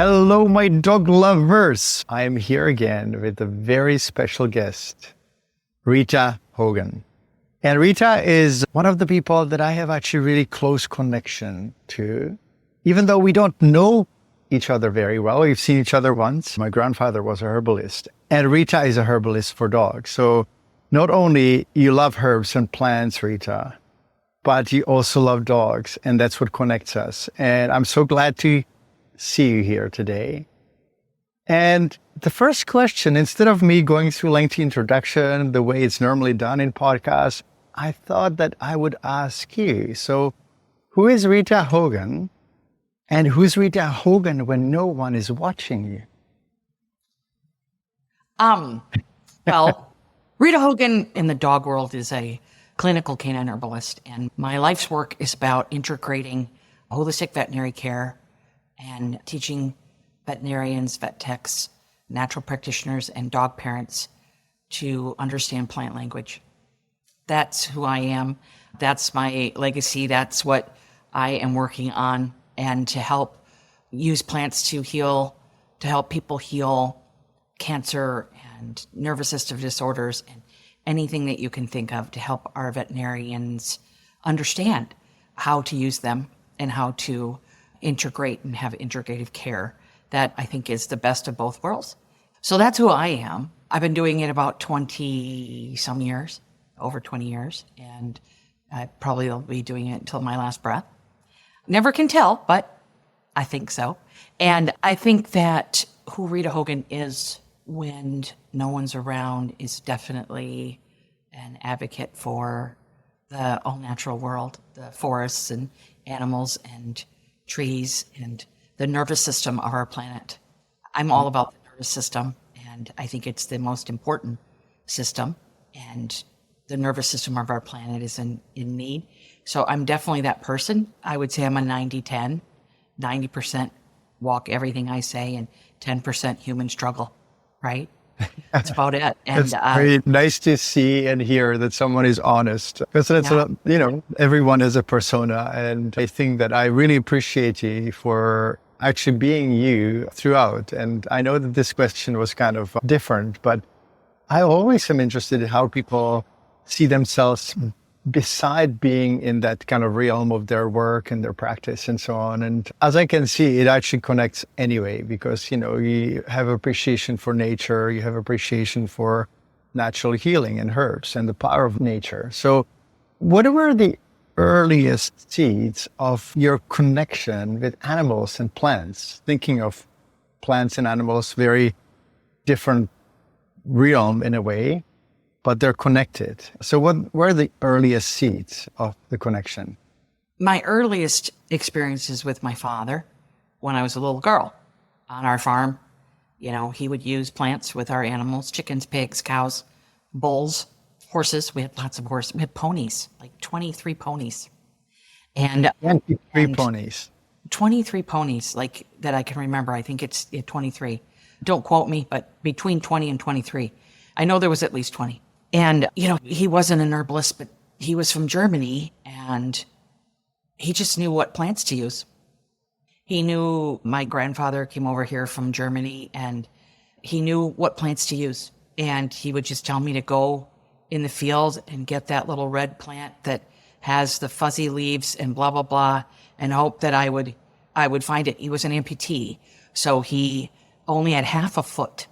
Hello, my dog lovers. I am here again with a very special guest, Rita Hogan. And Rita is one of the people that I have actually really close connection to, even though we don't know each other very well. We've seen each other once. My grandfather was a herbalist, and Rita is a herbalist for dogs. So not only you love herbs and plants, Rita, but you also love dogs, and that's what connects us. And I'm so glad to see you here today. And the first question, instead of me going through lengthy introduction the way it's normally done in podcasts, I thought that I would ask you. So who is Rita Hogan? And who's Rita Hogan when no one is watching you? Well, Rita Hogan in the dog world is a clinical canine herbalist, and my life's work is about integrating holistic veterinary care and teaching veterinarians, vet techs, natural practitioners, and dog parents to understand plant language. That's who I am. That's my legacy. That's what I am working on, and to help use plants to heal, to help people heal cancer and nervous system disorders and anything that you can think of to help our veterinarians understand how to use them and how to integrate and have integrative care. That I think is the best of both worlds. So that's who I am. I've been doing it about 20 some years, over 20 years, and I probably will be doing it until my last breath. Never can tell, but I think so. And I think that who Rita Hogan is when no one's around is definitely an advocate for the all-natural world, the forests and animals and trees and the nervous system of our planet. I'm all about the nervous system, and I think it's the most important system, and the nervous system of our planet is in need. So I'm definitely that person. I would say I'm a 90-10, 90% walk everything I say and 10% human struggle, right? That's about it. And it's very nice to see and hear that someone is honest, because that's everyone is a persona. And I think that I really appreciate you for actually being you throughout. And I know that this question was kind of different, but I always am interested in how people see themselves beside being in that kind of realm of their work and their practice and so on. And as I can see, it actually connects anyway, because, you have appreciation for nature, you have appreciation for natural healing and herbs and the power of nature. So what were the earliest seeds of your connection with animals and plants? Thinking of plants and animals, very different realm in a way, but they're connected. So what were the earliest seeds of the connection? My earliest experiences with my father when I was a little girl on our farm. He would use plants with our animals, chickens, pigs, cows, bulls, horses. We had lots of horses. We had ponies, like 23 ponies. And 23 ponies. 23 ponies, like that I can remember. I think it's 23. Don't quote me, but between 20 and 23. I know there was at least 20. And, he wasn't an herbalist, but he was from Germany, and he just knew what plants to use. He knew my grandfather came over here from Germany, and he knew what plants to use. And he would just tell me to go in the field and get that little red plant that has the fuzzy leaves and blah, blah, blah, and hope that I would find it. He was an amputee, so he only had half a foot.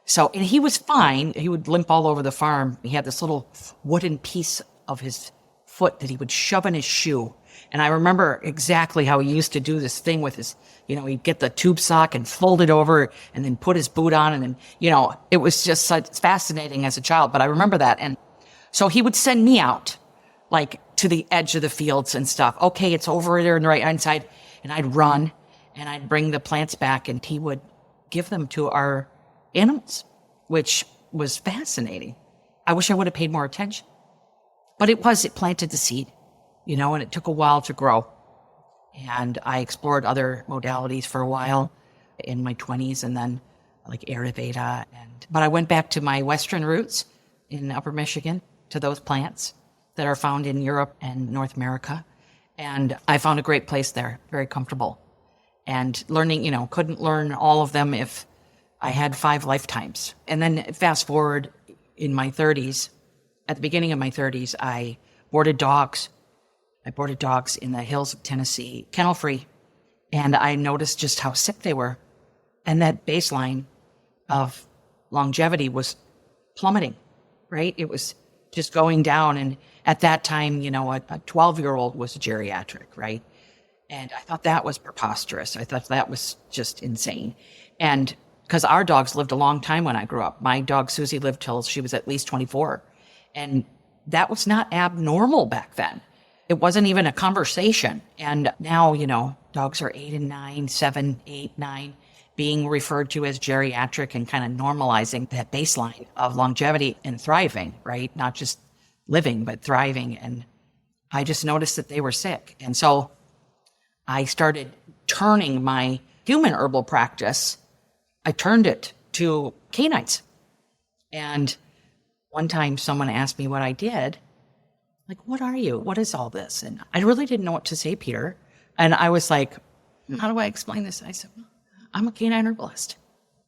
So, and he was fine. He would limp all over the farm. He had this little wooden piece of his foot that he would shove in his shoe. And I remember exactly how he used to do this thing with his, he'd get the tube sock and fold it over and then put his boot on. And then, it was just such fascinating as a child. But I remember that. And so he would send me out, like, to the edge of the fields and stuff. Okay, it's over there on the right hand side. And I'd run and I'd bring the plants back, and he would give them to our animals, which was fascinating. I wish I would have paid more attention, but it planted the seed, and it took a while to grow. And I explored other modalities for a while in my 20s, and then like Ayurveda. But I went back to my Western roots in Upper Michigan, to those plants that are found in Europe and North America. And I found a great place there, very comfortable. and learning, couldn't learn all of them if I had 5 lifetimes. And then fast forward in my 30s, at the beginning of my 30s, I boarded dogs. I boarded dogs in the hills of Tennessee, kennel free. And I noticed just how sick they were. And that baseline of longevity was plummeting, right? It was just going down. And at that time, a 12-year-old was a geriatric, right? And I thought that was preposterous. I thought that was just insane. And because our dogs lived a long time when I grew up. My dog, Susie, lived till she was at least 24. And that was not abnormal back then. It wasn't even a conversation. And now, dogs are 8 and 9, 7, 8, 9, being referred to as geriatric and kind of normalizing that baseline of longevity and thriving, right? Not just living, but thriving. And I just noticed that they were sick. And so I started turning my human herbal practice, I turned it to canines. And one time someone asked me what I did. Like, what are you? What is all this? And I really didn't know what to say, Peter. And I was like, how do I explain this? I said, well, I'm a canine herbalist.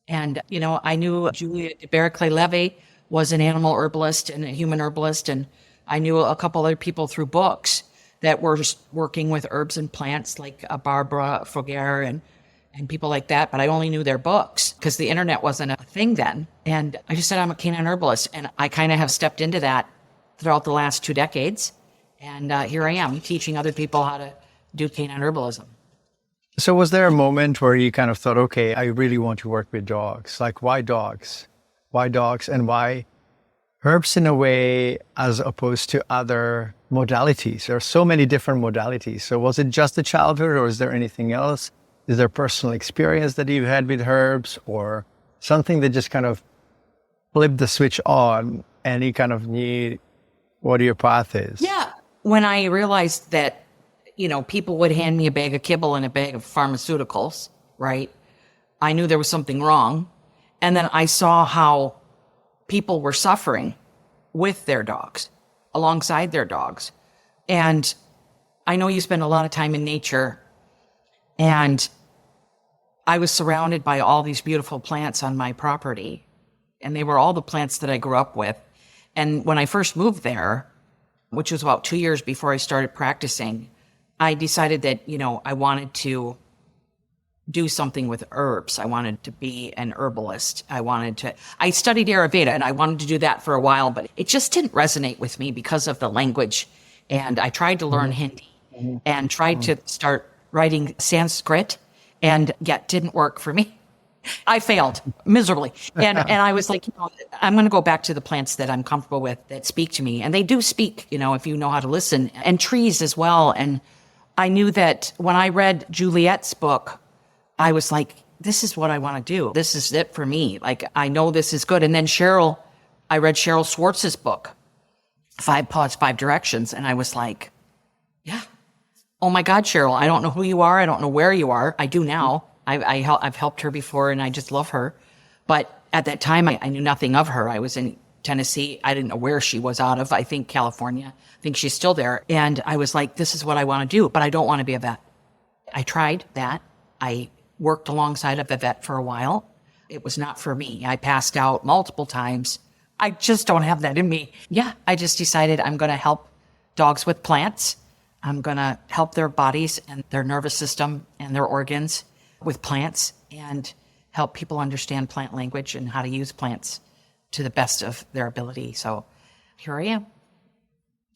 And, I knew Julia de Berkeley-Levy was an animal herbalist and a human herbalist. And I knew a couple other people through books that were just working with herbs and plants like Barbara Foguer and people like that. But I only knew their books because the internet wasn't a thing then. And I just said, I'm a canine herbalist. And I kind of have stepped into that throughout the last 2 decades. And here I am teaching other people how to do canine herbalism. So was there a moment where you kind of thought, okay, I really want to work with dogs? Like, why dogs? Why dogs and why herbs in a way as opposed to other modalities? There are so many different modalities. So was it just the childhood or is there anything else? Is there personal experience that you've had with herbs or something that just kind of flipped the switch on and you kind of knew what your path is? Yeah. When I realized that, people would hand me a bag of kibble and a bag of pharmaceuticals, right? I knew there was something wrong. And then I saw how people were suffering with their dogs, alongside their dogs. And I know you spend a lot of time in nature, and I was surrounded by all these beautiful plants on my property, and they were all the plants that I grew up with. And when I first moved there, which was about 2 years before I started practicing, I decided that, I wanted to do something with herbs. I wanted to be an herbalist. I studied Ayurveda and I wanted to do that for a while, but it just didn't resonate with me because of the language. And I tried to learn Hindi and tried to start writing Sanskrit, and yet didn't work for me. I failed miserably. And I was like, I'm going to go back to the plants that I'm comfortable with that speak to me. And they do speak, if you know how to listen, and trees as well. And I knew that when I read Juliet's book, I was like, this is what I want to do. This is it for me. Like, I know this is good. And then I read Cheryl Schwartz's book, 5 Paws, 5 Directions. And I was like, yeah. Oh my God, Cheryl, I don't know who you are. I don't know where you are. I do now. I've helped her before and I just love her. But at that time, I knew nothing of her. I was in Tennessee. I didn't know where she was out of. I think California. I think she's still there. And I was like, this is what I want to do, but I don't want to be a vet. I tried that. I worked alongside of a vet for a while. It was not for me. I passed out multiple times. I just don't have that in me. Yeah, I just decided I'm going to help dogs with plants. I'm going to help their bodies and their nervous system and their organs with plants and help people understand plant language and how to use plants to the best of their ability. So here I am.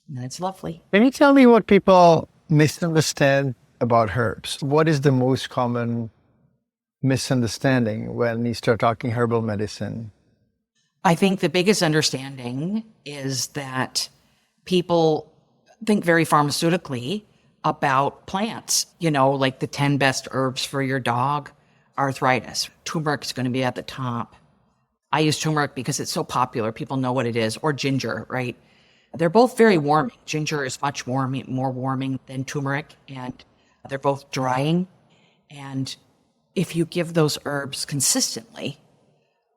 And it's lovely. Can you tell me what people misunderstand about herbs? What is the most common misunderstanding when you start talking herbal medicine? I think the biggest understanding is that people think very pharmaceutically about plants, like the 10 best herbs for your dog, arthritis. Turmeric is going to be at the top. I use turmeric because it's so popular. People know what it is, or ginger, right? They're both very warming. Ginger is much more warming than turmeric, and they're both drying. And if you give those herbs consistently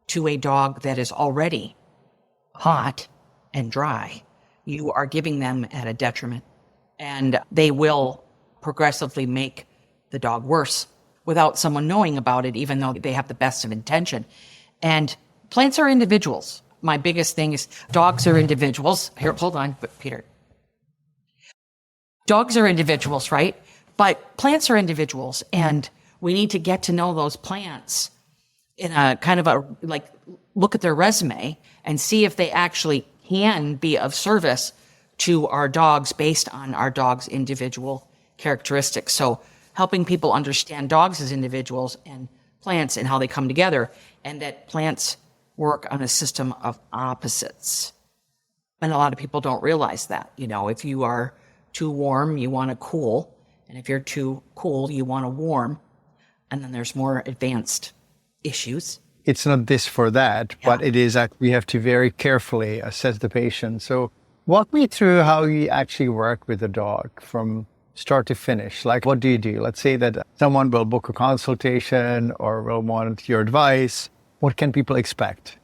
to a dog that is already hot and dry, you are giving them at a detriment, and they will progressively make the dog worse. without someone knowing about it, even though they have the best of intention. And plants are individuals. My biggest thing is dogs are individuals. Here, hold on, Peter. Dogs are individuals, right? But plants are individuals, and we need to get to know those plants in a kind of a, like, look at their resume and see if they actually can be of service to our dogs based on our dog's individual characteristics. So helping people understand dogs as individuals and plants and how they come together, and that plants work on a system of opposites. And a lot of people don't realize that. You know, if you are too warm, you want to cool. And if you're too cool, you want to warm. And then there's more advanced issues. It's not this for that, but it is that we have to very carefully assess the patient. So walk me through how you actually work with the dog from start to finish. Like, what do you do? Let's say that someone will book a consultation or will want your advice. What can people expect?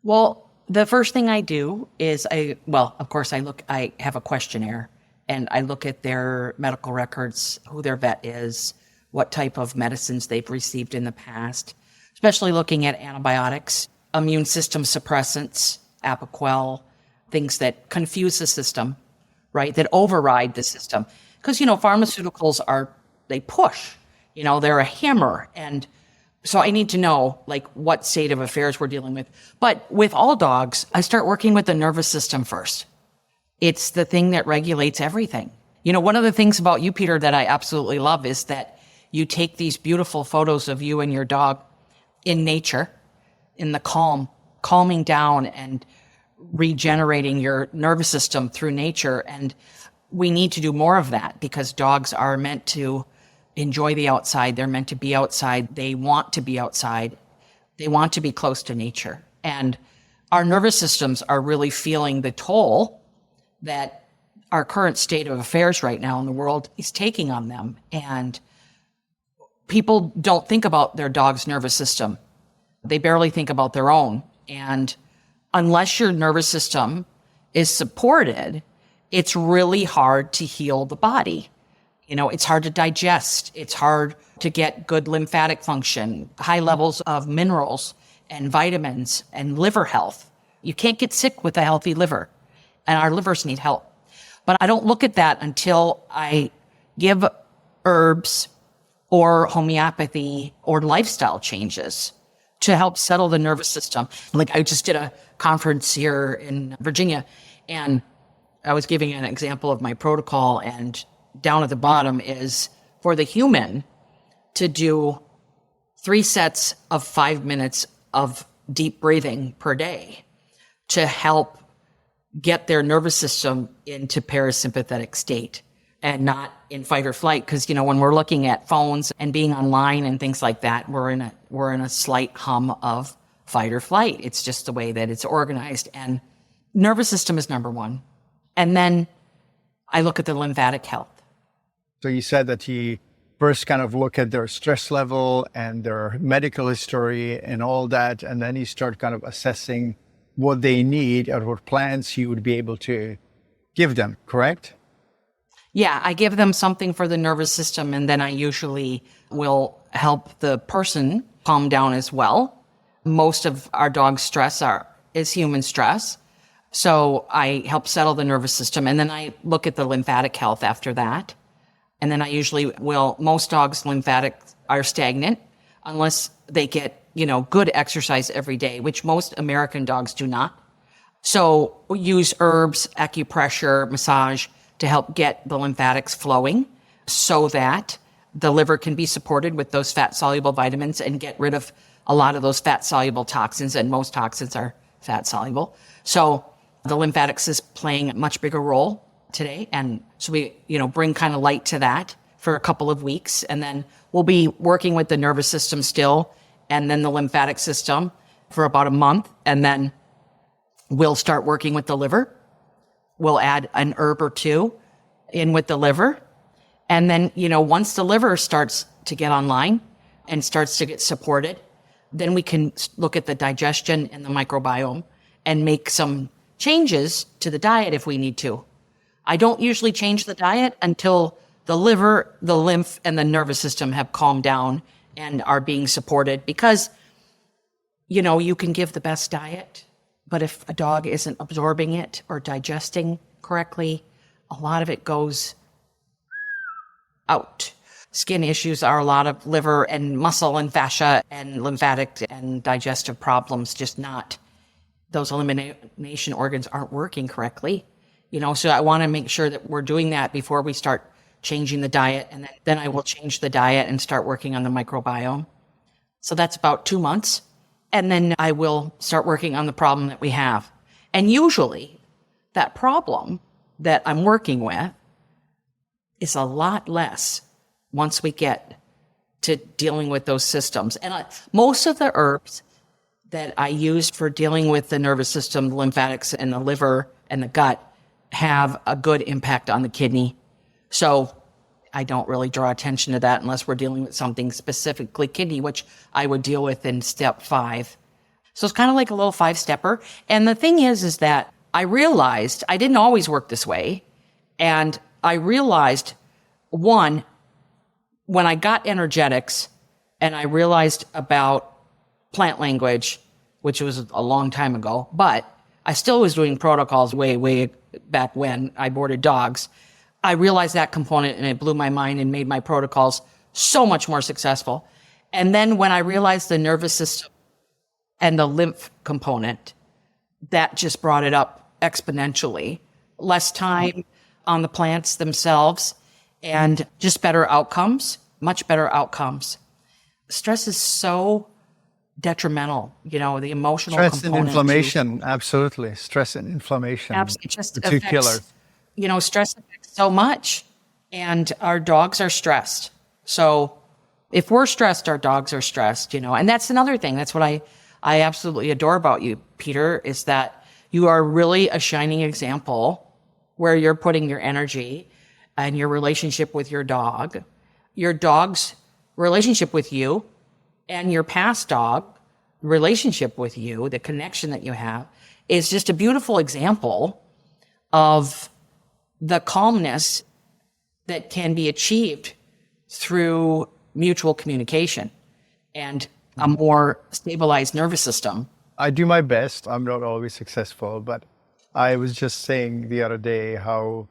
Well, the first thing I do is of course, I have a questionnaire, and I look at their medical records, who their vet is, what type of medicines they've received in the past, especially looking at antibiotics, immune system suppressants, Apoquel, things that confuse the system, right? That override the system. Because, pharmaceuticals they push, they're a hammer. And so I need to know, like, what state of affairs we're dealing with. But with all dogs, I start working with the nervous system first. It's the thing that regulates everything. One of the things about you, Peter, that I absolutely love is that you take these beautiful photos of you and your dog in nature, in the calming down and regenerating your nervous system through nature. And we need to do more of that, because dogs are meant to enjoy the outside. They're meant to be outside. They want to be outside. They want to be close to nature. And our nervous systems are really feeling the toll that our current state of affairs right now in the world is taking on them. And people don't think about their dog's nervous system. They barely think about their own. And unless your nervous system is supported, it's really hard to heal the body. It's hard to digest. It's hard to get good lymphatic function, high levels of minerals and vitamins and liver health. You can't get sick with a healthy liver, and our livers need help. But I don't look at that until I give herbs or homeopathy or lifestyle changes to help settle the nervous system. Like, I just did a conference here in Virginia, and I was giving an example of my protocol, and down at the bottom is for the human to do 3 sets of 5 minutes of deep breathing per day to help get their nervous system into parasympathetic state and not in fight or flight. Because, when we're looking at phones and being online and things like that, we're in a slight hum of fight or flight. It's just the way that it's organized. And nervous system is number one. And then I look at the lymphatic health. So you said that you first kind of look at their stress level and their medical history and all that, and then you start kind of assessing what they need or what plans you would be able to give them, correct? Yeah, I give them something for the nervous system, and then I usually will help the person calm down as well. Most of our dog's stress is human stress. So I help settle the nervous system, and then I look at the lymphatic health after that. And then I usually most dogs' lymphatics are stagnant unless they get, good exercise every day, which most American dogs do not. So we use herbs, acupressure, massage to help get the lymphatics flowing so that the liver can be supported with those fat-soluble vitamins and get rid of a lot of those fat-soluble toxins, and most toxins are fat-soluble. So the lymphatics is playing a much bigger role today. And so we, bring kind of light to that for a couple of weeks. And then we'll be working with the nervous system still, and then the lymphatic system for about a month. And then we'll start working with the liver. We'll add an herb or two in with the liver. And then, once the liver starts to get online and starts to get supported, then we can look at the digestion and the microbiome and make some changes to the diet if we need to. I don't usually change the diet until the liver, the lymph, and the nervous system have calmed down and are being supported because, you can give the best diet, but if a dog isn't absorbing it or digesting correctly, a lot of it goes out. Skin issues are a lot of liver and muscle and fascia and lymphatic and digestive problems, just not, those elimination organs aren't working correctly. So I want to make sure that we're doing that before we start changing the diet. And then I will change the diet and start working on the microbiome. So that's about 2 months. And then I will start working on the problem that we have. And usually that problem that I'm working with is a lot less once we get to dealing with those systems. And most of the herbs that I use for dealing with the nervous system, the lymphatics, and the liver and the gut have a good impact on the kidney. So I don't really draw attention to that unless we're dealing with something specifically kidney, which I would deal with in step 5. So it's kind of like a little 5-stepper. And the thing is that I realized I didn't always work this way. And I realized, one, when I got energetics and I realized about plant language, which was a long time ago, but I still was doing protocols way back when I boarded dogs. I realized that component and it blew my mind and made my protocols so much more successful. And then when I realized the nervous system and the lymph component, that just brought it up exponentially. Less time on the plants themselves and just better outcomes, much better outcomes. Stress is so detrimental, the emotional Stress component. and inflammation, absolutely. Stress and inflammation. It just the two killers. Stress affects so much, and our dogs are stressed. So if we're stressed, our dogs are stressed, and that's another thing. That's what I absolutely adore about you, Peter, is that you are really a shining example where you're putting your energy and your relationship with your dog's relationship with you, and your past dog relationship with you, the connection that you have, is just a beautiful example of the calmness that can be achieved through mutual communication and a more stabilized nervous system. I do my best. I'm not always successful, but I was just saying the other day how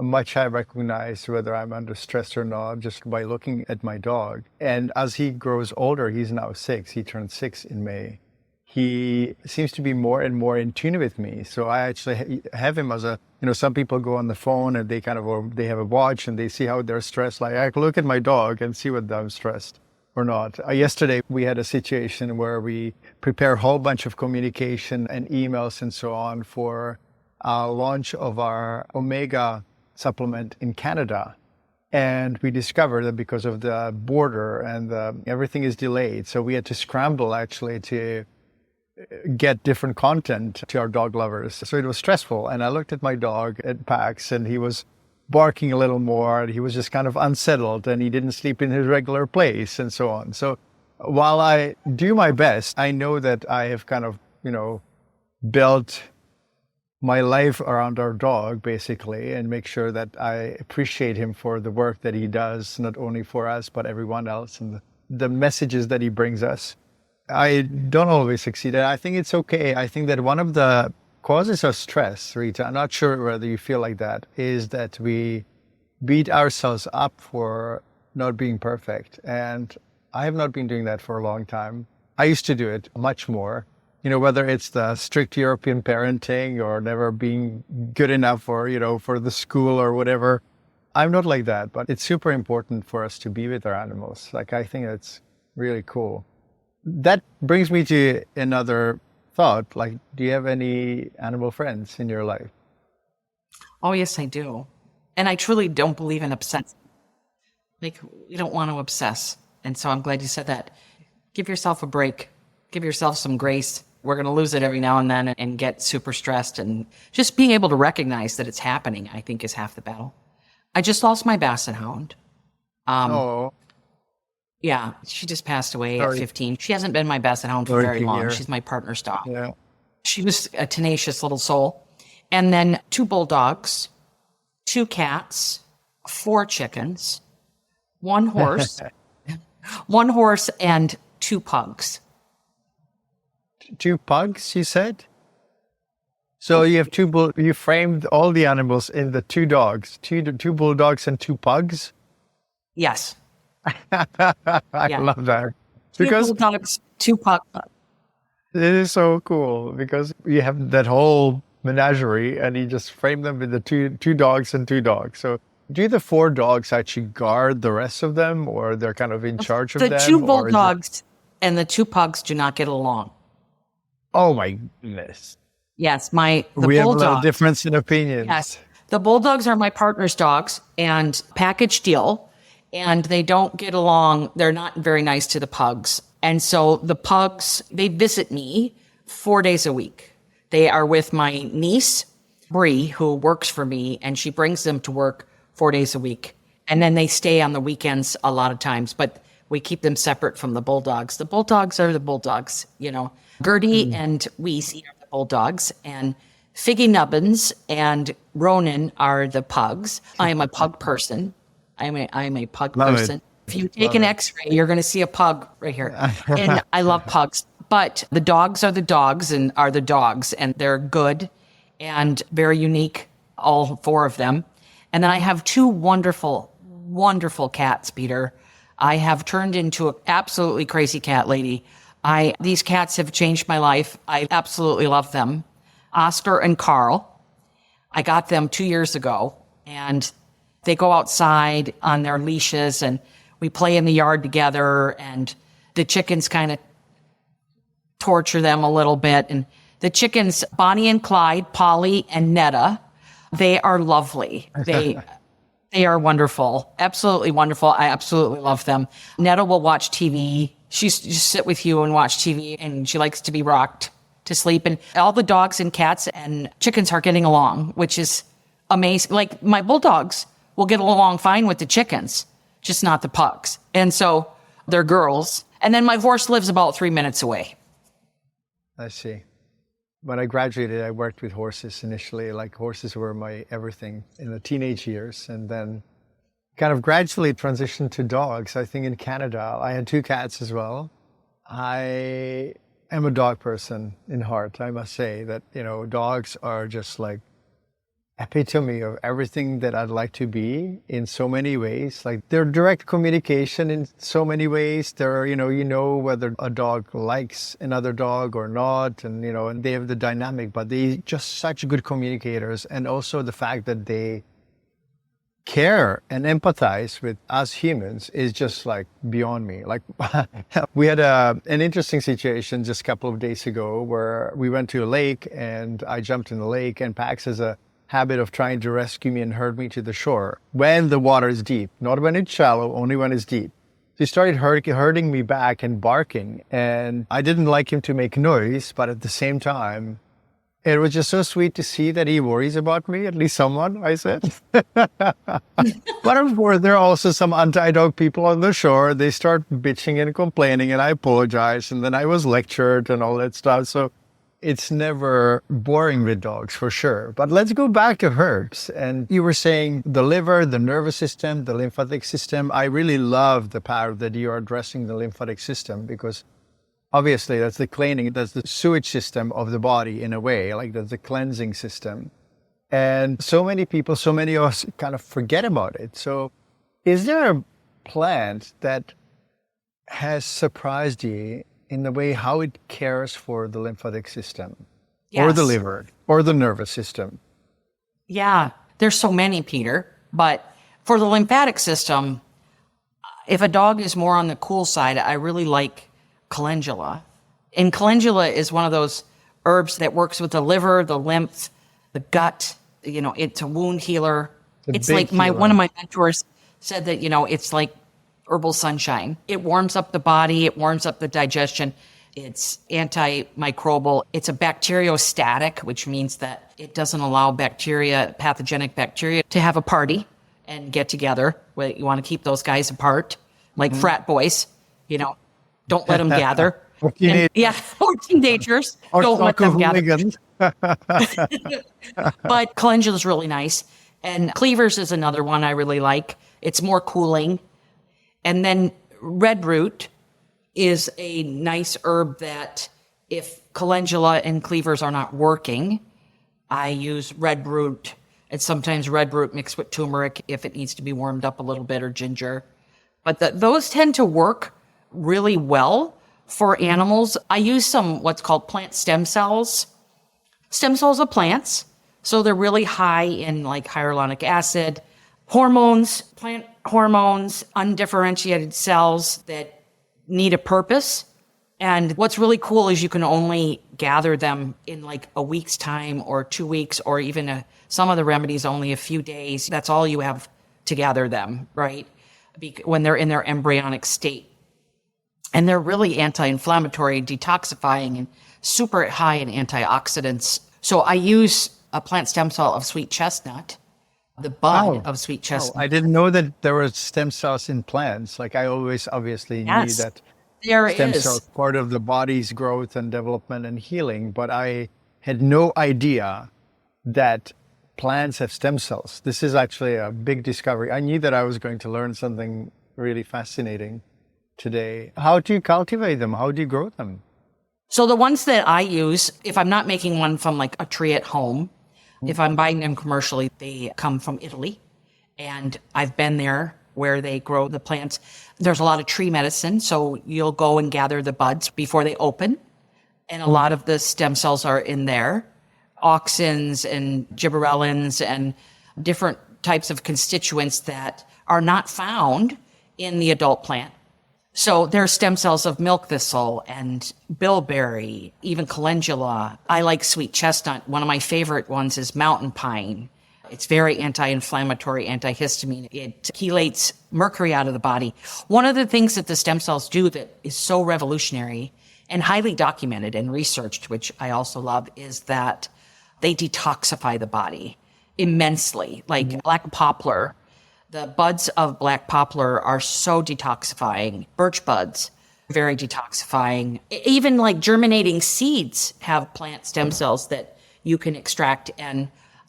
much I recognize whether I'm under stress or not just by looking at my dog. And as he grows older, he's now 6. He turned 6 in May. He seems to be more and more in tune with me. So I actually have him as some people go on the phone and they they have a watch and they see how they're stressed. Like, I can look at my dog and see whether I'm stressed or not. Yesterday, we had a situation where we prepare a whole bunch of communication and emails and so on for our launch of our Omega supplement in Canada. And we discovered that because of the border and everything is delayed. So we had to scramble actually to get different content to our dog lovers. So it was stressful. And I looked at my dog at PAX and he was barking a little more. He was just kind of unsettled and he didn't sleep in his regular place and so on. So while I do my best, I know that I have kind of, built my life around our dog basically and make sure that I appreciate him for the work that he does, not only for us, but everyone else and the messages that he brings us. I don't always succeed. I think it's okay. I think that one of the causes of stress, Rita, I'm not sure whether you feel like that, is that we beat ourselves up for not being perfect. And I have not been doing that for a long time. I used to do it much more. Whether it's the strict European parenting or never being good enough for the school or whatever. I'm not like that, but it's super important for us to be with our animals. Like, I think it's really cool. That brings me to another thought. Like, do you have any animal friends in your life? Oh, yes, I do. And I truly don't believe in obsessing. Like, we don't want to obsess. And so I'm glad you said that. Give yourself a break. Give yourself some grace. We're going to lose it every now and then and get super stressed. And just being able to recognize that it's happening, I think, is half the battle. I just lost my basset hound. Yeah, she just passed away at 15. She hasn't been my basset hound for very long. She's my partner's dog. Yeah. She was a tenacious little soul. And then 2 bulldogs, 2 cats, 4 chickens, 1 horse, 1 horse, and 2 pugs. 2 pugs, you said? So you have you framed all the animals in the 2 dogs, two bulldogs and 2 pugs? Yes. I love that. 2 Because bulldogs, 2 pugs. it is so cool because you have that whole menagerie and you just frame them with the two dogs and 2 dogs. So do the 4 dogs actually guard the rest of them, or they're kind of in charge of them? The 2 bulldogs and the 2 pugs do not get along. Oh my goodness. Yes, We have a bulldogs. little difference in opinions. Yes. The bulldogs are my partner's dogs and package deal, and they don't get along. They're not very nice to the pugs. And so the pugs, they visit me 4 days a week. They are with my niece, Bree, who works for me, and she brings them to work 4 days a week. And then they stay on the weekends a lot of times, but we keep them separate from the bulldogs. The bulldogs are the bulldogs, you know. Gertie and Wheezy are the bulldogs, and Figgy Nubbins and Ronan are the pugs. I am a pug person. I'm a pug person. If you take an X-ray, you're going to see a pug right here. And I love pugs. But the dogs are the dogs, and they're good and very unique, all 4 of them. And then I have 2 wonderful, wonderful cats, Peter. I have turned into an absolutely crazy cat lady. These cats have changed my life. I absolutely love them. Oscar and Carl. I got them 2 years ago, and they go outside on their leashes, and we play in the yard together, and the chickens kind of torture them a little bit. And the chickens, Bonnie and Clyde, Polly and Netta, they are lovely. They are wonderful, absolutely wonderful. I absolutely love them. Netta will watch TV. She just sit with you and watch TV, and she likes to be rocked to sleep. And all the dogs and cats and chickens are getting along, which is amazing. Like, my bulldogs will get along fine with the chickens, just not the pugs. And so they're girls. And then my horse lives about 3 minutes away. I see. When I graduated, I worked with horses initially. Like, horses were my everything in the teenage years, and then kind of gradually transitioned to dogs. I think in Canada, I had 2 cats as well. I am a dog person in heart. I must say that, you know, dogs are just like epitome of everything that I'd like to be in so many ways. Like, they're direct communication in so many ways. They're, you know whether a dog likes another dog or not, and, you know, and they have the dynamic, but they just such good communicators. And also the fact that they care and empathize with us humans is just like beyond me. Like, we had an interesting situation just a couple of days ago where we went to a lake, and I jumped in the lake, and Pax has a habit of trying to rescue me and herd me to the shore when the water is deep, not when it's shallow, only when it's deep. So he started herding me back and barking, and I didn't like him to make noise, but at the same time, it was just so sweet to see that he worries about me, at least someone, I said. But of course, there are also some anti-dog people on the shore. They start bitching and complaining, and I apologize, and then I was lectured and all that stuff. So it's never boring with dogs, for sure. But let's go back to herbs. And you were saying the liver, the nervous system, the lymphatic system. I really love the part that you are addressing the lymphatic system, because obviously that's the cleaning, that's the sewage system of the body in a way, like that's the cleansing system. And so many people, so many of us kind of forget about it. So is there a plant that has surprised you in the way how it cares for the lymphatic system, or the liver, or the nervous system? Yeah, there's so many, Peter. But for the lymphatic system, if a dog is more on the cool side, I really like calendula. And calendula is one of those herbs that works with the liver, the lymph, the gut. You know, it's a wound healer. It's like one of my mentors said that, you know, it's like herbal sunshine. It warms up the body. It warms up the digestion. It's antimicrobial. It's a bacteriostatic, which means that it doesn't allow pathogenic bacteria to have a party and get together. You want to keep those guys apart, like frat boys, you know, don't let them gather. Or teenagers. Don't let them gather. But calendula is really nice. And cleavers is another one I really like. It's more cooling. And then red root is a nice herb that if calendula and cleavers are not working, I use red root. It's sometimes red root mixed with turmeric if it needs to be warmed up a little bit, or ginger. But those tend to work really well for animals. I use some what's called plant stem cells of plants. So they're really high in like hyaluronic acid, hormones, plant hormones, undifferentiated cells that need a purpose. And what's really cool is you can only gather them in like a week's time or 2 weeks, or even some of the remedies only a few days. That's all you have to gather them, right? When they're in their embryonic state. And they're really anti-inflammatory, detoxifying, and super high in antioxidants. So I use a plant stem cell of sweet chestnut, the bud of sweet chestnut. I didn't know that there were stem cells in plants. Like I always obviously knew that stem cells are part of the body's growth and development and healing, but I had no idea that plants have stem cells. This is actually a big discovery. I knew that I was going to learn something really fascinating today. How do you cultivate them? How do you grow them? So the ones that I use, if I'm not making one from like a tree at home, if I'm buying them commercially, they come from Italy. And I've been there where they grow the plants. There's a lot of tree medicine, so you'll go and gather the buds before they open. And a lot of the stem cells are in there. Auxins and gibberellins and different types of constituents that are not found in the adult plant. So there are stem cells of milk thistle and bilberry, even calendula. I like sweet chestnut. One of my favorite ones is mountain pine. It's very anti-inflammatory, antihistamine. It chelates mercury out of the body. One of the things that the stem cells do that is so revolutionary and highly documented and researched, which I also love, is that they detoxify the body immensely. Like black poplar, the buds of black poplar are so detoxifying. Birch buds, very detoxifying. Even like germinating seeds have plant stem cells that you can extract. And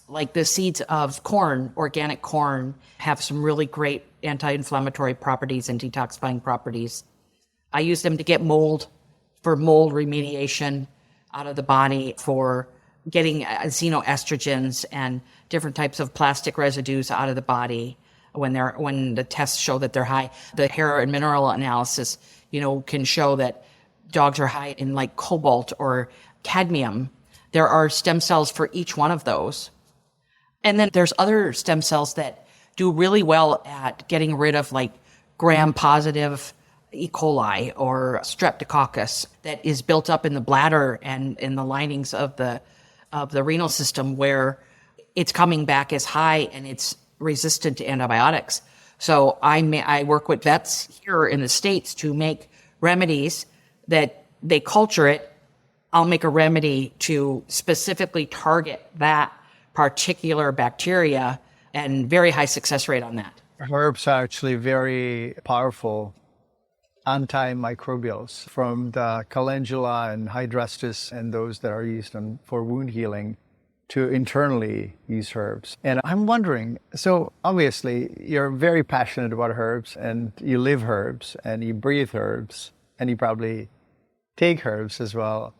like the seeds of corn, organic corn, have some really great anti-inflammatory properties and detoxifying properties. I use them to get mold, for mold remediation out of the body, for getting xenoestrogens and different types of plastic residues out of the body. When the tests show that they're high, the hair and mineral analysis, can show that dogs are high in like cobalt or cadmium. There are stem cells for each one of those. And then there's other stem cells that do really well at getting rid of like gram-positive E. coli or streptococcus that is built up in the bladder and in the linings of the renal system, where it's coming back as high and it's resistant to antibiotics. So I work with vets here in the States to make remedies that they culture it. I'll make a remedy to specifically target that particular bacteria, and very high success rate on that. Herbs are actually very powerful antimicrobials, from the calendula and hydrastis and those that are used for wound healing, to internally use herbs. And I'm wondering, so obviously you're very passionate about herbs, and you live herbs and you breathe herbs, and you probably take herbs as well.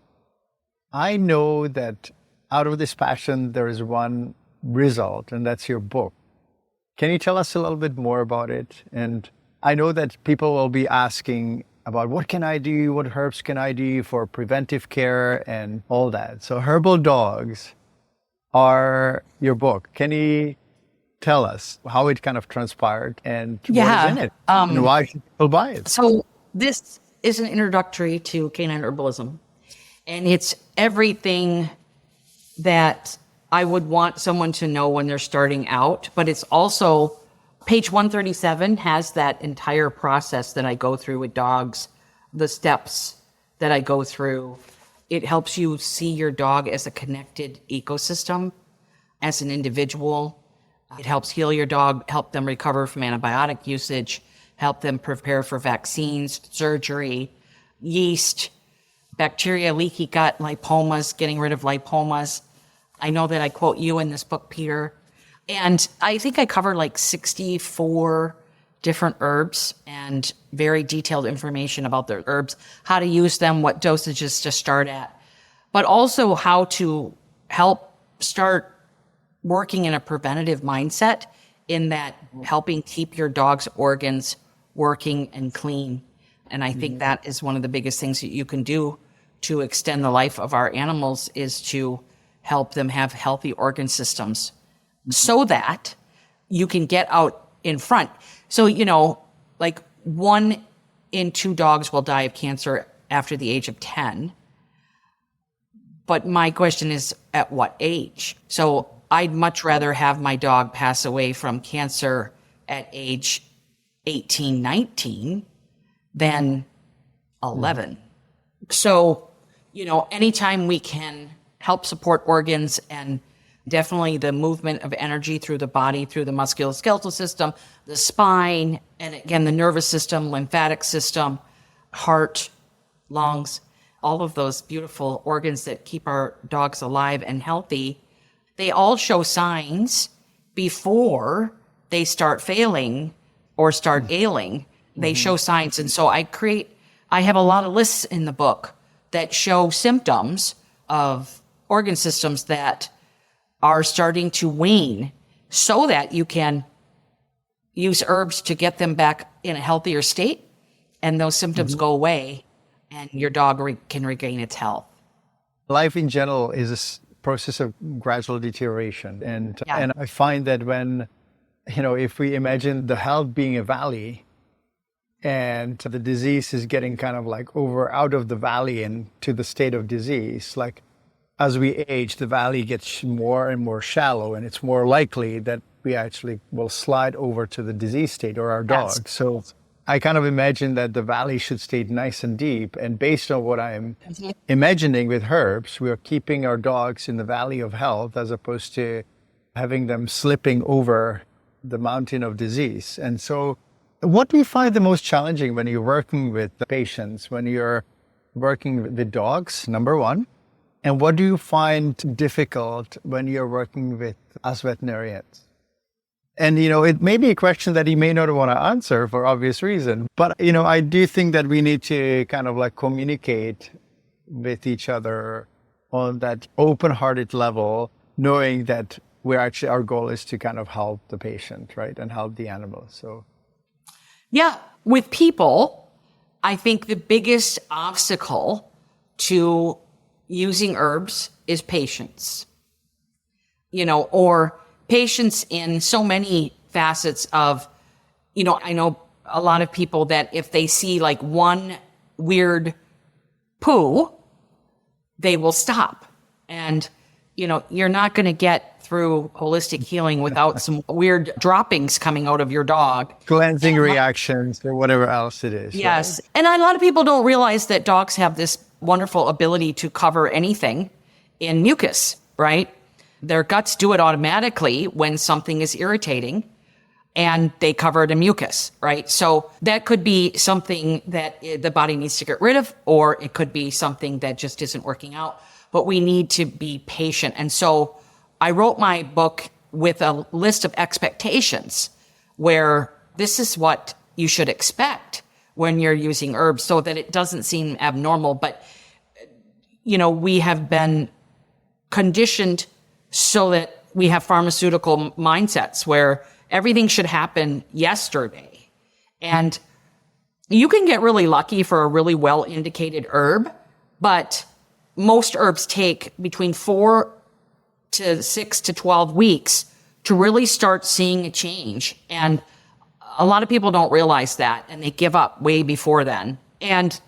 I know that out of this passion, there is one result, and that's your book. Can you tell us a little bit more about it? And I know that people will be asking about what can I do, what herbs can I do for preventive care and all that. So Herbal Dogs are your book. Can you tell us how it kind of transpired and what is in it and why people buy it? So this is an introductory to canine herbalism, and it's everything that I would want someone to know when they're starting out, but it's also page 137 has that entire process that I go through with dogs, the steps that I go through. It helps you see your dog as a connected ecosystem, as an individual. It helps heal your dog, help them recover from antibiotic usage, help them prepare for vaccines, surgery, yeast, bacteria, leaky gut, lipomas, getting rid of lipomas. I know that I quote you in this book, Peter. And I think I cover like 64 different herbs and very detailed information about the herbs, how to use them, what dosages to start at, but also how to help start working in a preventative mindset, in that helping keep your dog's organs working and clean. And I think that is one of the biggest things that you can do to extend the life of our animals, is to help them have healthy organ systems so that you can get out in front. So, like 1 in 2 dogs will die of cancer after the age of 10. But my question is, at what age? So I'd much rather have my dog pass away from cancer at age 18, 19 than 11. So, anytime we can help support organs, and definitely the movement of energy through the body, through the musculoskeletal system, the spine, and again, the nervous system, lymphatic system, heart, lungs, all of those beautiful organs that keep our dogs alive and healthy, they all show signs before they start failing or start ailing. They show signs. And so I have a lot of lists in the book that show symptoms of organ systems that are starting to wane, so that you can use herbs to get them back in a healthier state, and those symptoms go away and your dog can regain its health. Life in general is a process of gradual deterioration. And I find that when, if we imagine the health being a valley, and the disease is getting kind of like out of the valley and to the state of disease, like as we age, the valley gets more and more shallow, and it's more likely that we actually will slide over to the disease state, or our dog. Yes. So I kind of imagine that the valley should stay nice and deep. And based on what I'm imagining with herbs, we are keeping our dogs in the valley of health, as opposed to having them slipping over the mountain of disease. And so what do you find the most challenging when you're working with the patients, when you're working with dogs, number one? And what do you find difficult when you're working with us veterinarians? And, it may be a question that you may not want to answer for obvious reason, but, I do think that we need to kind of like communicate with each other on that open-hearted level, knowing that our goal is to kind of help the patient, right? And help the animal. So. Yeah. With people, I think the biggest obstacle to using herbs is patience, or patience in so many facets of, I know a lot of people that if they see like one weird poo, they will stop. And, you're not going to get through holistic healing without some weird droppings coming out of your dog. Cleansing reactions or whatever else it is. Yes. Right? And a lot of people don't realize that dogs have this wonderful ability to cover anything in mucus, right? Their guts do it automatically when something is irritating, and they cover it in mucus, right? So that could be something that the body needs to get rid of, or it could be something that just isn't working out. But we need to be patient. And so I wrote my book with a list of expectations, where this is what you should expect when you're using herbs, so that it doesn't seem abnormal. But, we have been conditioned so that we have pharmaceutical mindsets where everything should happen yesterday. And you can get really lucky for a really well indicated herb, but most herbs take between 4 to 6 to 12 weeks to really start seeing a change. And a lot of people don't realize that, and they give up way before then. And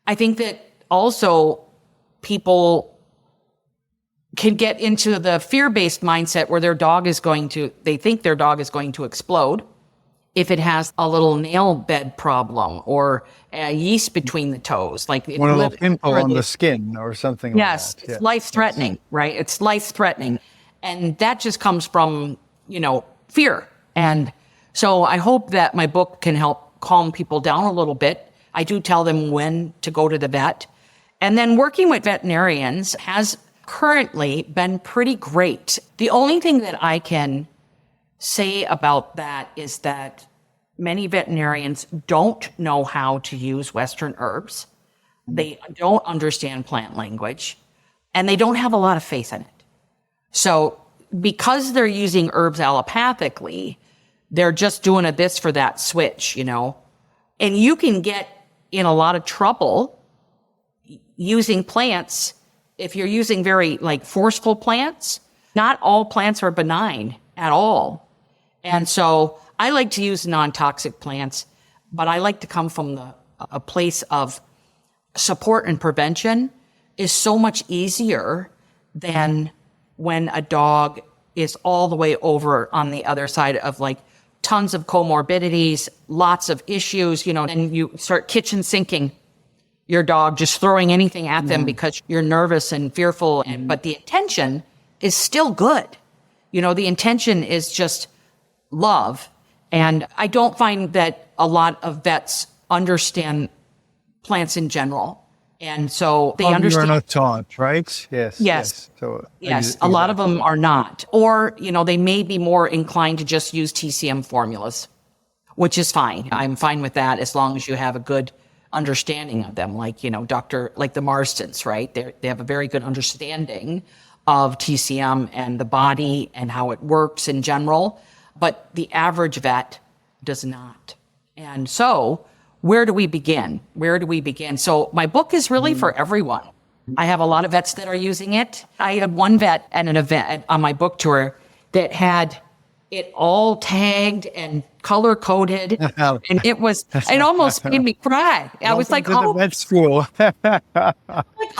I think that also people can get into the fear-based mindset where they think their dog is going to explode if it has a little nail bed problem or a yeast between the toes. Like one little pimple on the skin or something yes, like that. It's life-threatening, right? It's life-threatening. And that just comes from, fear. And so I hope that my book can help calm people down a little bit. I do tell them when to go to the vet. And then working with veterinarians has currently been pretty great. The only thing that I can say about that is that many veterinarians don't know how to use Western herbs. They don't understand plant language, and they don't have a lot of faith in it. So because they're using herbs allopathically, they're just doing a this for that switch, and you can get in a lot of trouble using plants. If you're using very forceful plants, not all plants are benign at all. And so I like to use non-toxic plants, but I like to come from a place of support and prevention is so much easier than when a dog is all the way over on the other side of tons of comorbidities, lots of issues, and you start kitchen sinking your dog, just throwing anything at them because you're nervous and fearful. But the intention is still good. The intention is just love. And I don't find that a lot of vets understand plants in general. And so they understand. You're not taught, right? Yes. So yes. A lot of them are not. Or, they may be more inclined to just use TCM formulas, which is fine. I'm fine with that as long as you have a good understanding of them. Like the Marstons, right? They have a very good understanding of TCM and the body and how it works in general. But the average vet does not. And so where do we begin? So my book is really for everyone. I have a lot of vets that are using it. I had one vet at an event on my book tour that had it all tagged and color coded, and it almost made me cry. I was like, "Oh, vet school.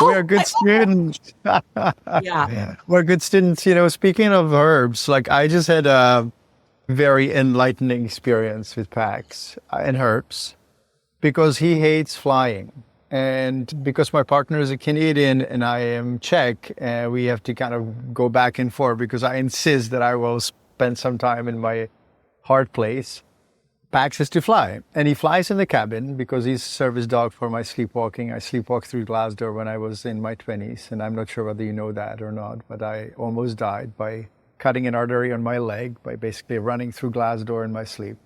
We're good students." Yeah, we're good students. Speaking of herbs, I just had a very enlightening experience with Pax and herbs, because he hates flying. And because my partner is a Canadian and I am Czech, we have to kind of go back and forth because I insist that I will spend some time in my heart place. Pax is to fly. And he flies in the cabin because he's a service dog for my sleepwalking. I sleepwalked through glass door when I was in my 20s. And I'm not sure whether you know that or not, but I almost died by cutting an artery on my leg by basically running through glass door in my sleep.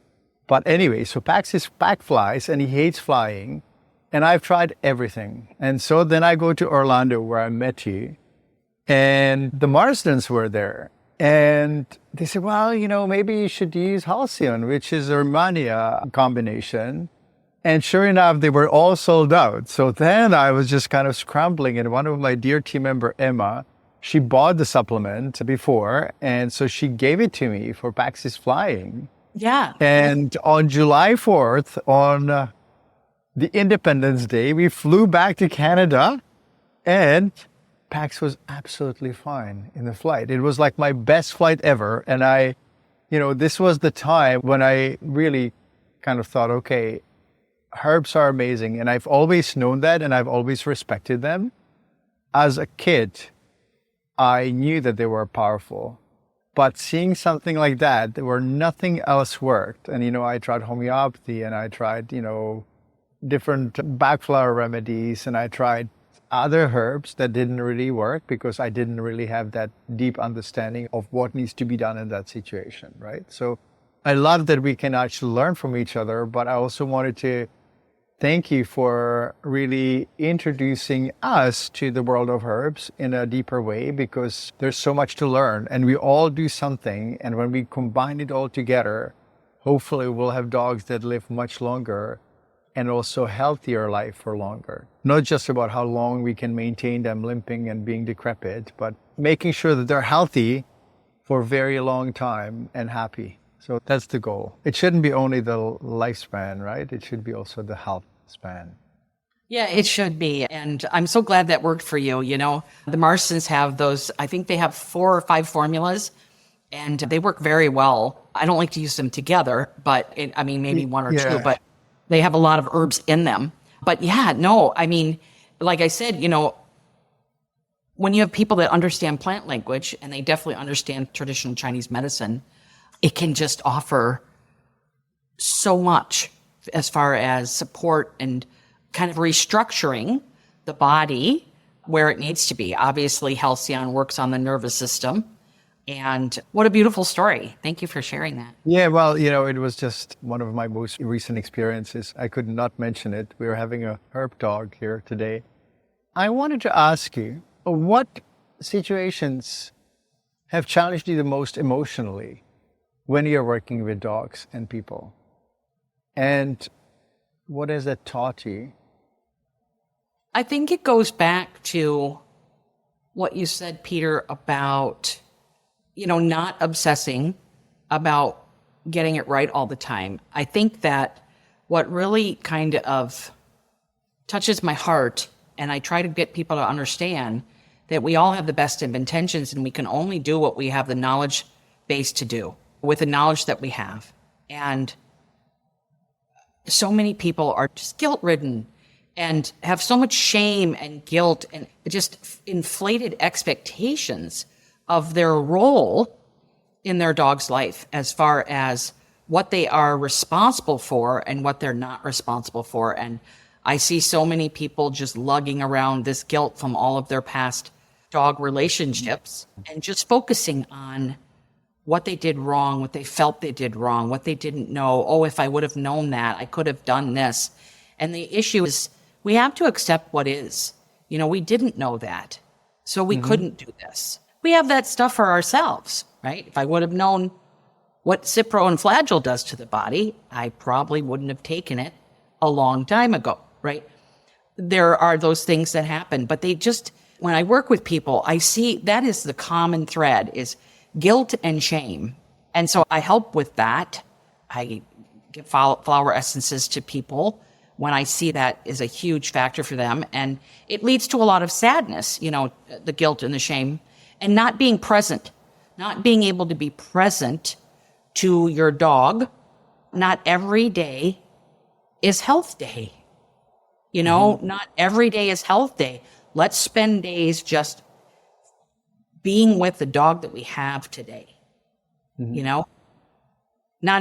But anyway, so Pax flies and he hates flying. And I've tried everything. And so then I go to Orlando where I met you, and the Marstons were there. And they said, well, maybe you should use Halcyon, which is a Romania combination. And sure enough, they were all sold out. So then I was just kind of scrambling. And one of my dear team member, Emma, she bought the supplement before. And so she gave it to me for Pax's flying. Yeah. And on July 4th, on the Independence Day, we flew back to Canada, and Pax was absolutely fine in the flight. It was like my best flight ever. And this was the time when I really kind of thought, okay, herbs are amazing. And I've always known that, and I've always respected them. As a kid, I knew that they were powerful. But seeing something like that, where nothing else worked, and, I tried homeopathy, and I tried, different backflower remedies, and I tried other herbs that didn't really work because I didn't really have that deep understanding of what needs to be done in that situation, right? So I love that we can actually learn from each other, but I also wanted to thank you for really introducing us to the world of herbs in a deeper way, because there's so much to learn and we all do something. And when we combine it all together, hopefully we'll have dogs that live much longer and also healthier life for longer. Not just about how long we can maintain them limping and being decrepit, but making sure that they're healthy for a very long time and happy. So that's the goal. It shouldn't be only the lifespan, right? It should be also the health span. Yeah, it should be. And I'm so glad that worked for you. The Marstons have those, I think they have 4 or 5 formulas, and they work very well. I don't like to use them together, but maybe 1 or 2, but they have a lot of herbs in them. But like I said, when you have people that understand plant language, and they definitely understand traditional Chinese medicine, it can just offer so much as far as support and kind of restructuring the body where it needs to be. Obviously, Halcyon works on the nervous system, And what a beautiful story. Thank you for sharing that. Yeah, well, it was just one of my most recent experiences. I could not mention it. We were having a herb dog here today. I wanted to ask you, what situations have challenged you the most emotionally when you're working with dogs and people? And what has that taught you? I think it goes back to what you said, Peter, about, not obsessing about getting it right all the time. I think that what really kind of touches my heart, and I try to get people to understand that we all have the best of intentions and we can only do what we have the knowledge base to do with the knowledge that we have. And so many people are just guilt-ridden and have so much shame and guilt and just inflated expectations of their role in their dog's life as far as what they are responsible for and what they're not responsible for. And I see so many people just lugging around this guilt from all of their past dog relationships and just focusing on what they did wrong, what they felt they did wrong, what they didn't know. Oh, if I would have known that, I could have done this. And the issue is we have to accept what is. We didn't know that, so we couldn't do this. We have that stuff for ourselves, right? If I would have known what Cipro and Flagyl does to the body, I probably wouldn't have taken it a long time ago, right? There are those things that happen, but when I work with people, I see that is the common thread is guilt and shame. And so I help with that. I give flower essences to people when I see that is a huge factor for them. And it leads to a lot of sadness, the guilt and the shame, and not being present, not being able to be present to your dog. Not every day is health day. Not every day is health day. Let's spend days just being with the dog that we have today. Not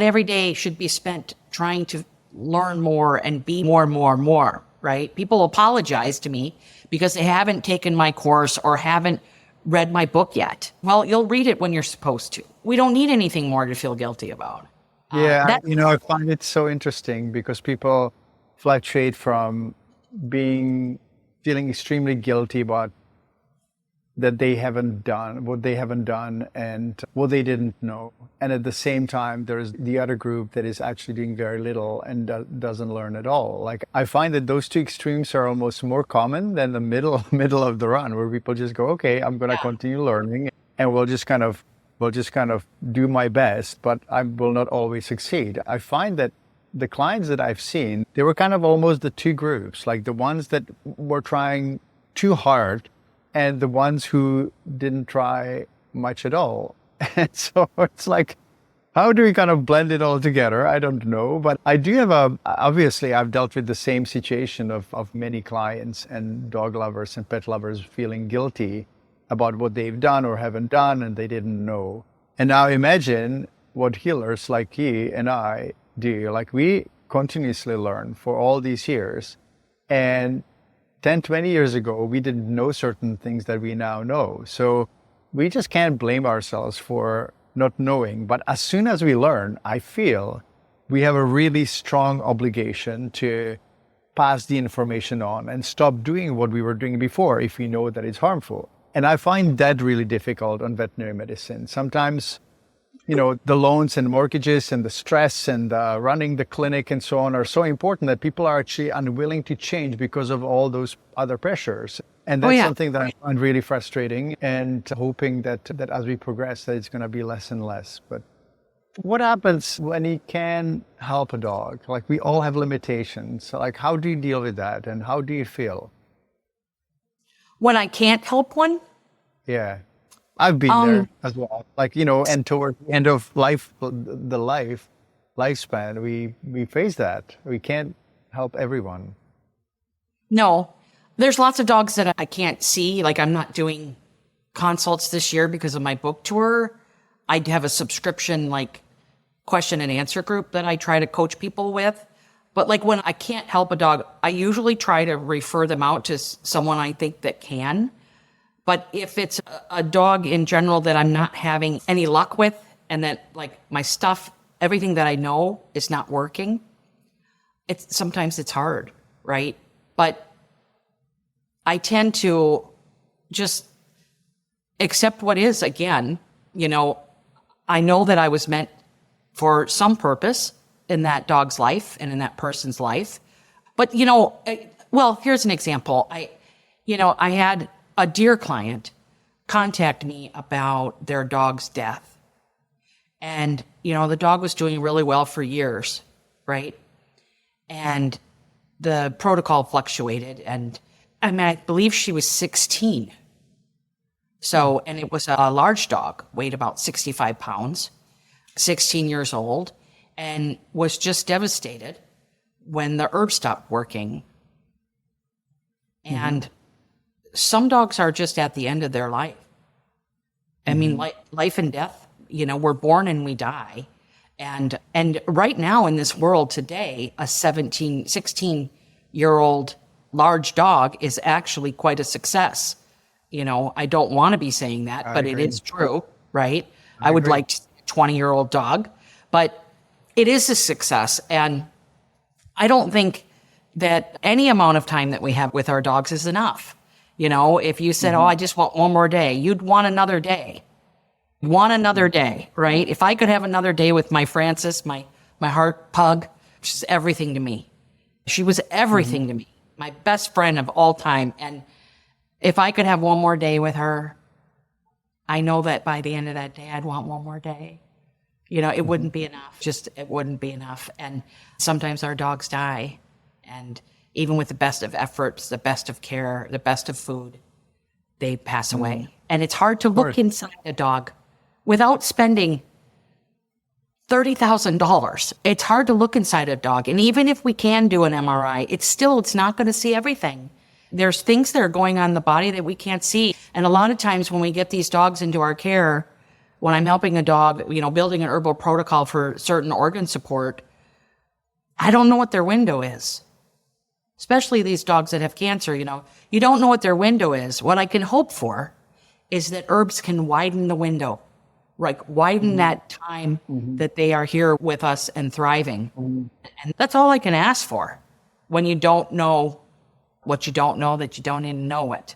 every day should be spent trying to learn more and be more, right? People apologize to me because they haven't taken my course or haven't read my book yet. Well, you'll read it when you're supposed to. We don't need anything more to feel guilty about. Yeah, I find it so interesting because people fluctuate from feeling extremely guilty about that they haven't done, what they haven't done and what they didn't know. And at the same time, there's the other group that is actually doing very little and doesn't learn at all. Like, I find that those two extremes are almost more common than the middle of the run, where people just go, okay, I'm going to continue learning and we'll just kind of do my best, but I will not always succeed. I find that the clients that I've seen, they were kind of almost the two groups, like the ones that were trying too hard and the ones who didn't try much at all. And so it's like, how do we kind of blend it all together? I don't know. But I do have obviously I've dealt with the same situation of many clients and dog lovers and pet lovers feeling guilty about what they've done or haven't done and they didn't know. And now imagine what healers like you and I do. Like, we continuously learn for all these years. And 10, 20 years ago, we didn't know certain things that we now know. So we just can't blame ourselves for not knowing. But as soon as we learn, I feel we have a really strong obligation to pass the information on and stop doing what we were doing before if we know that it's harmful. And I find that really difficult on veterinary medicine. Sometimes, the loans and mortgages and the stress and running the clinic and so on are so important that people are actually unwilling to change because of all those other pressures. And that's something that I find really frustrating, and hoping that as we progress, that it's going to be less and less. But what happens when you can help a dog? Like, we all have limitations. Like, how do you deal with that? And how do you feel? When I can't help one? Yeah. I've been there as well. Like, and toward the end of lifespan, we face that. We can't help everyone. No. There's lots of dogs that I can't see. Like, I'm not doing consults this year because of my book tour. I have a subscription, question and answer group that I try to coach people with. But when I can't help a dog, I usually try to refer them out to someone I think that can. But if it's a dog in general that I'm not having any luck with, and that like my stuff, everything that I know is not working, sometimes it's hard, right? But I tend to just accept what is. Again, I know that I was meant for some purpose in that dog's life and in that person's life. But, well, here's an example. I had a dear client contact me about their dog's death. And, the dog was doing really well for years, right? And the protocol fluctuated. And I believe she was 16. So, and it was a large dog, weighed about 65 pounds, 16 years old, and was just devastated when the herb stopped working. And some dogs are just at the end of their life. I mean, life and death, we're born and we die. And right now in this world today, a 16-year-old large dog is actually quite a success. I don't want to be saying that, but it is true, right? I would like a 20-year-old dog, but it is a success. And I don't think that any amount of time that we have with our dogs is enough. If you said, oh, I just want one more day, you'd want another day. Want another day, right? If I could have another day with my Frances, my heart pug, she's everything to me. She was everything to me, my best friend of all time. And if I could have one more day with her, I know that by the end of that day, I'd want one more day. It wouldn't be enough. It wouldn't be enough. And sometimes our dogs die. And even with the best of efforts, the best of care, the best of food, they pass away. And it's hard to look inside a dog without spending $30,000. It's hard to look inside a dog. And even if we can do an MRI, it's not going to see everything. There's things that are going on in the body that we can't see. And a lot of times when we get these dogs into our care, when I'm helping a dog, building an herbal protocol for certain organ support, I don't know what their window is. Especially these dogs that have cancer, you don't know what their window is. What I can hope for is that herbs can widen the window, widen that time that they are here with us and thriving. And that's all I can ask for when you don't know what you don't know, that you don't even know it.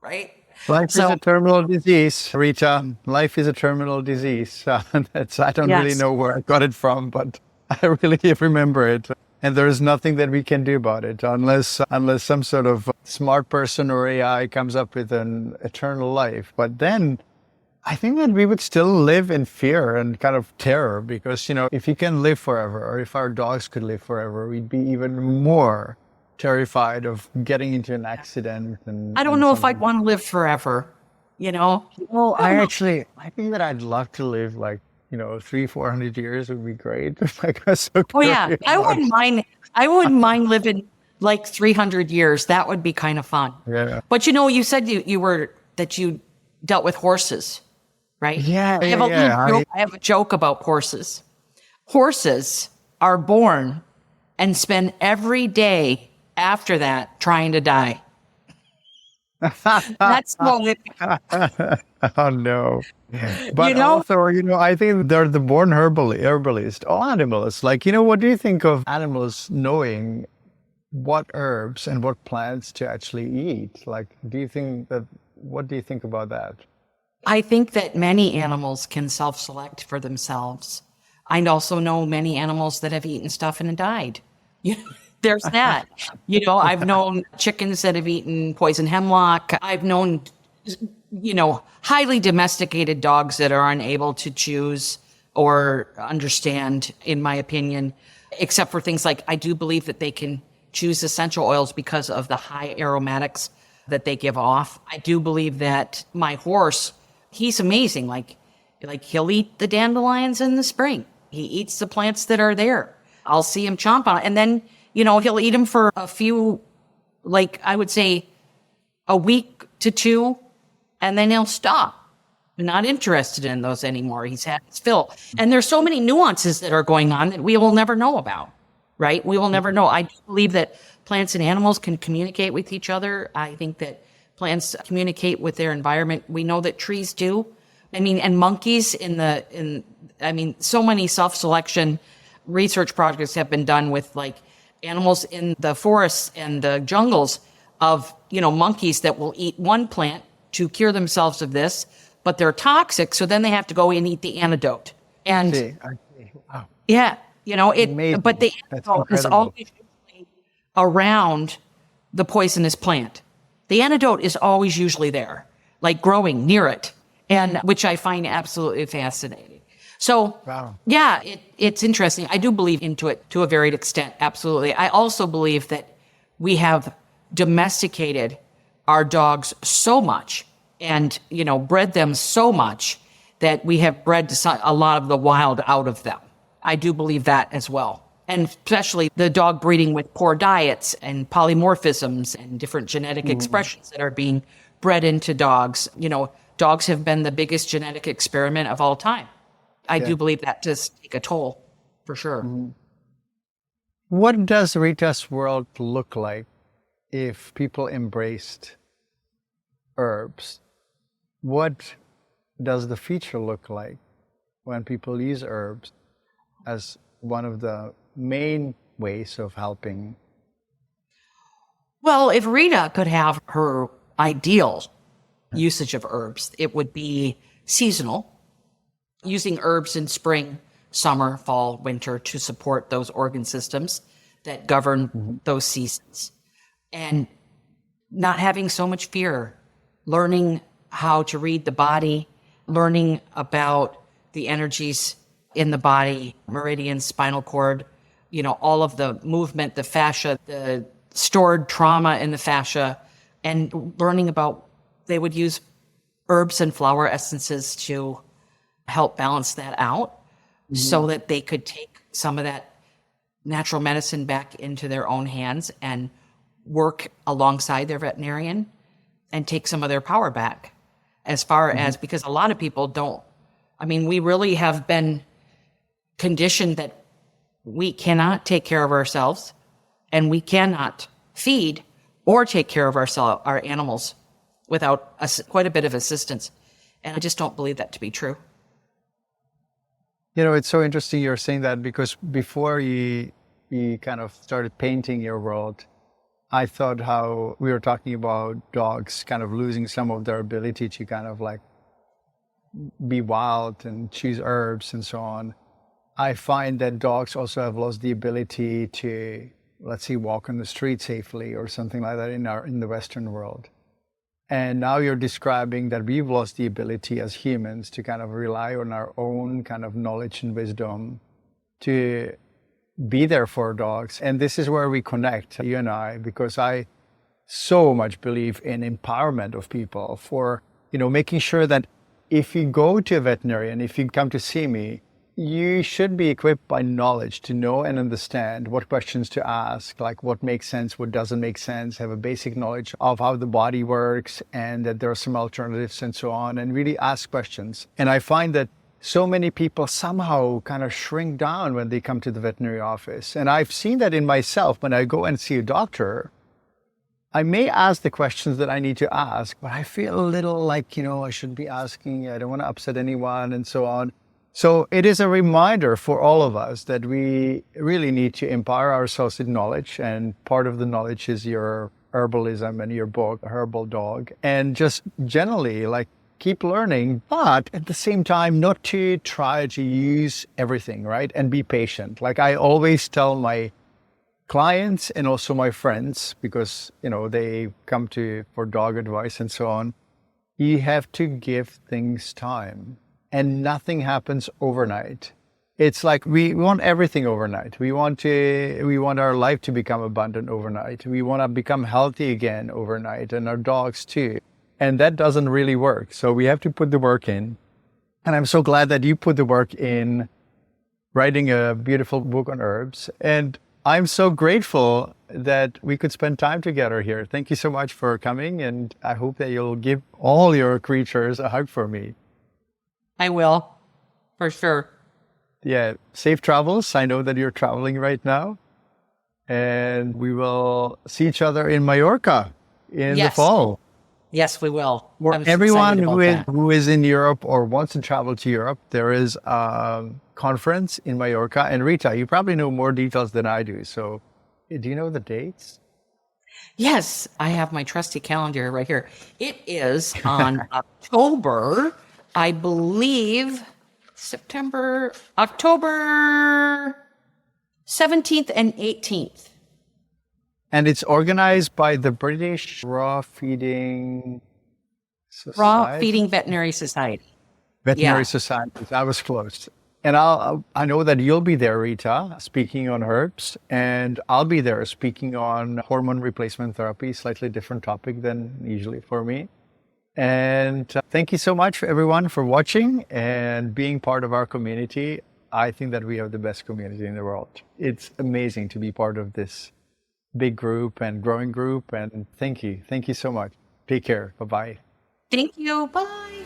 Right? Life is a terminal disease, Rita. Life is a terminal disease. I don't really know where I got it from, but I really remember it. And there is nothing that we can do about it unless some sort of smart person or AI comes up with an eternal life. But then I think that we would still live in fear and kind of terror because, if you can live forever or if our dogs could live forever, we'd be even more terrified of getting into an accident. I don't know if I'd want to live forever, Well, I think that I'd love to live 300-400 years would be great. Oh yeah, I wouldn't mind living 300 years. That would be kind of fun. Yeah. But you said you dealt with horses, right? Yeah. I have a joke about horses. Horses are born and spend every day after that trying to die. That's what Oh no. But also, I think they're the born herbalist, all animals. What do you think of animals knowing what herbs and what plants to actually eat? What do you think about that? I think that many animals can self-select for themselves. I also know many animals that have eaten stuff and died. There's that. I've known chickens that have eaten poison hemlock. I've known, highly domesticated dogs that are unable to choose or understand, in my opinion, except for things like I do believe that they can choose essential oils because of the high aromatics that they give off. I do believe that my horse, he's amazing. He'll eat the dandelions in the spring. He eats the plants that are there. I'll see him chomp on it. And then, he'll eat them for a few, I would say a week to two, and then he'll stop. I'm not interested in those anymore. He's had his fill. And there's so many nuances that are going on that we will never know about, right? We will never know. I do believe that plants and animals can communicate with each other. I think that plants communicate with their environment. We know that trees do. I mean, and monkeys so many self-selection research projects have been done with like animals in the forests and the jungles of, monkeys that will eat one plant to cure themselves of this, but they're toxic. So then they have to go and eat the antidote. And I see. Wow. yeah, Amazing. but the That's antidote is incredible. always usually around the poisonous plant. The antidote is always usually there, like growing near it, and which I find absolutely fascinating. So, Wow. yeah, it's interesting. I do believe into it to a varied extent. Absolutely. I also believe that we have domesticated our dogs so much and, bred them so much that we have bred a lot of the wild out of them. I do believe that as well. And especially the dog breeding with poor diets and polymorphisms and different genetic expressions that are being bred into dogs. Dogs have been the biggest genetic experiment of all time. I do believe that does take a toll, for sure. What does Rita's world look like if people embraced herbs? What does the future look like when people use herbs as one of the main ways of helping? Well, if Rita could have her ideal usage of herbs, it would be seasonal, using herbs in spring, summer, fall, winter to support those organ systems that govern those seasons. And not having so much fear, learning how to read the body, learning about the energies in the body, meridians, spinal cord, all of the movement, the fascia, the stored trauma in the fascia, and learning about, they would use herbs and flower essences to help balance that out so that they could take some of that natural medicine back into their own hands and work alongside their veterinarian and take some of their power back. As far as, because a lot of people don't, we really have been conditioned that we cannot take care of ourselves and we cannot feed or take care of our animals without quite a bit of assistance. And I just don't believe that to be true. It's so interesting you're saying that, because before you kind of started painting your world, I thought how we were talking about dogs kind of losing some of their ability to kind of like be wild and choose herbs and so on. I find that dogs also have lost the ability to, let's say, walk on the street safely or something like that in the Western world. And now you're describing that we've lost the ability as humans to kind of rely on our own kind of knowledge and wisdom to be there for dogs. And this is where we connect, you and I, because I so much believe in empowerment of people for, making sure that if you go to a veterinarian, if you come to see me, you should be equipped by knowledge to know and understand what questions to ask, like what makes sense, what doesn't make sense, have a basic knowledge of how the body works and that there are some alternatives and so on, and really ask questions. And I find that so many people somehow kind of shrink down when they come to the veterinary office. And I've seen that in myself when I go and see a doctor. I may ask the questions that I need to ask, but I feel a little like, I shouldn't be asking, I don't want to upset anyone and so on. So it is a reminder for all of us that we really need to empower ourselves with knowledge. And part of the knowledge is your herbalism and your book, Herbal Dog. And just generally, like, keep learning, but at the same time, not to try to use everything, right? And be patient. Like I always tell my clients and also my friends, because, they come for dog advice and so on, you have to give things time. And nothing happens overnight. It's like we want everything overnight. We want our life to become abundant overnight. We want to become healthy again overnight, and our dogs too. And that doesn't really work. So we have to put the work in. And I'm so glad that you put the work in writing a beautiful book on herbs. And I'm so grateful that we could spend time together here. Thank you so much for coming. And I hope that you'll give all your creatures a hug for me. I will, for sure. Yeah, safe travels. I know that you're traveling right now. And we will see each other in Mallorca in the fall. Yes, we will. For I'm everyone excited about that. who is in Europe or wants to travel to Europe, there is a conference in Mallorca. And Rita, you probably know more details than I do. So do you know the dates? Yes, I have my trusty calendar right here. It is on October, I believe, October 17th and 18th. And it's organized by the British Raw Feeding Veterinary Society. Veterinary Yeah. Society. I was close. And I know that you'll be there, Rita, speaking on herbs, and I'll be there speaking on hormone replacement therapy, slightly different topic than usually for me. And thank you so much, everyone, for watching and being part of our community. I think that we have the best community in the world. It's amazing to be part of this big group and growing group. And thank you. Thank you so much. Take care. Bye-bye. Thank you. Bye.